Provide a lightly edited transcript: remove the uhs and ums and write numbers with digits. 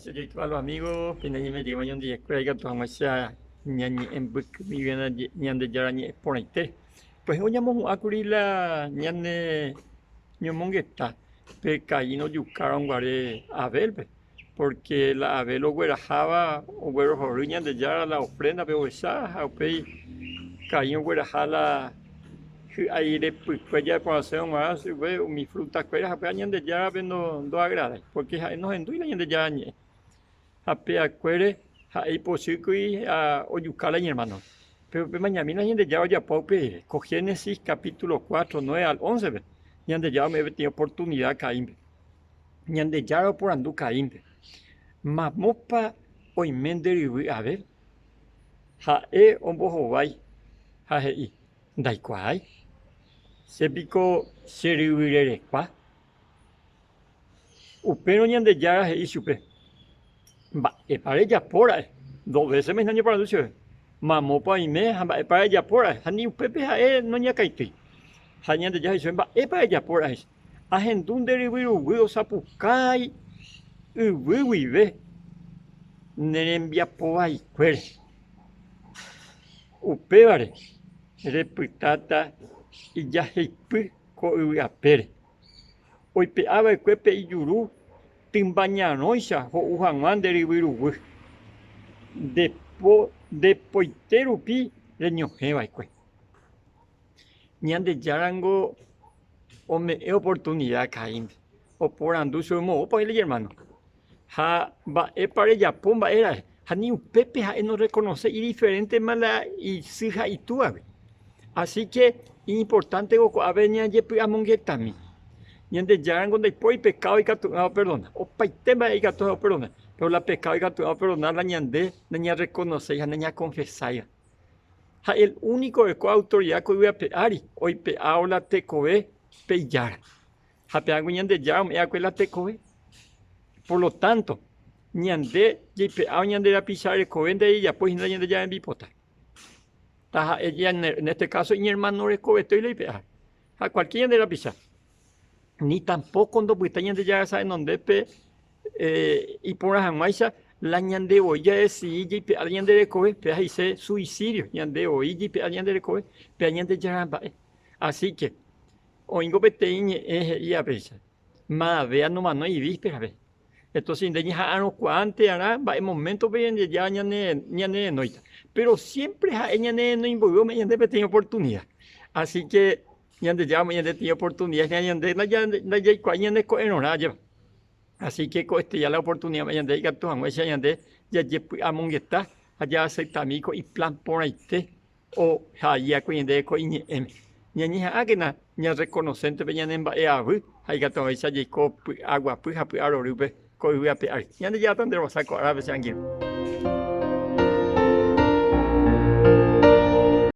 Yo a los amigos, que nadie me lleva un día, que tu amo sea ñañi en bus, mi vida ñande yarañe por ahí. Pues hoy llamamos a cubrir la ñane ñomongueta, pecaíno yucaron guare abel, porque la abel lo guerajaba, o güero jorriñan de yara la ofrenda, pero esa, o pei, caíno guerajala. Ahí de pues ya por hacer más mi fruta cuera apenas de ya vendo do agrada porque nos enduila de ya ñe apea cuere ahí posible a oyucala mi hermano pero mañana de ya ya paupe con Génesis capítulo 4 9 al 11 ve de ya me he tenido oportunidad caímbe de ya por andu caímbe mamopa hoy menderiwi a ver ombo hovai hei dai kwai se pico serivirere qua upero ñande ya y supe va e pare ya pora 2 veces me engañó para lucio mamo pa y me e pare ya pora hani upepe ha no ña kaiti hañande ya y va e pare ya pora es agendun deriviru guio sapukai uwi ve nerembia poa y cuere upevare repitata y ya heipi ko apere oipe ava cuepe iyuru timbañanoisa ho uhaman deriviru depoiterupi reñojeva cue ñande yarango o me oportunidad caímbe o por anducio mo pa el hermano ha va e pare ya pomba era ha ni upepe ha no reconoce y diferente mala y sija y tú así que importante o aveña yepi amongetami ñande yarango después pecado y capturado perdona o paitema y capturado perdona pero la pecado y capturado perdona la ñande niña reconoce ya niña confesaya el único de autoridad que voy a peari hoy peao la tecoe peyar ha peago ñande ya me acuela tecoe por lo tanto ñande y peao ñande la pisar el covende y ya pues ñande ya en bipota ella en este caso mi hermano recobeto y le pear a cualquiera de la pisar ni tampoco cuando pues ñande ya saben dónde pe y por la maíza la ñande oya es y pe alguien de recobe pe ahí se suicidio ñande oí y pe alguien de recobe pe ñande ya así que oingo peteñe y a pesar más vea no mano y víspera ve entonces de ya no cuante hará va en momento ven ya ñane noita pero siempre ñane no involucró me ñande peteña oportunidad así que ñande ya ñande tiene oportunidad ñande la ya cuáñande co en hora lleva así que ya la oportunidad ñande que tu amo esa ñande ya amongueta allá acepta mico y plan por ahí o ya cuáñande co y ñaña que na ña reconocente ñande en baeabu hay que tomar esa agua pues a pear orupe co voy a pear ñande ya tendremos a co a veces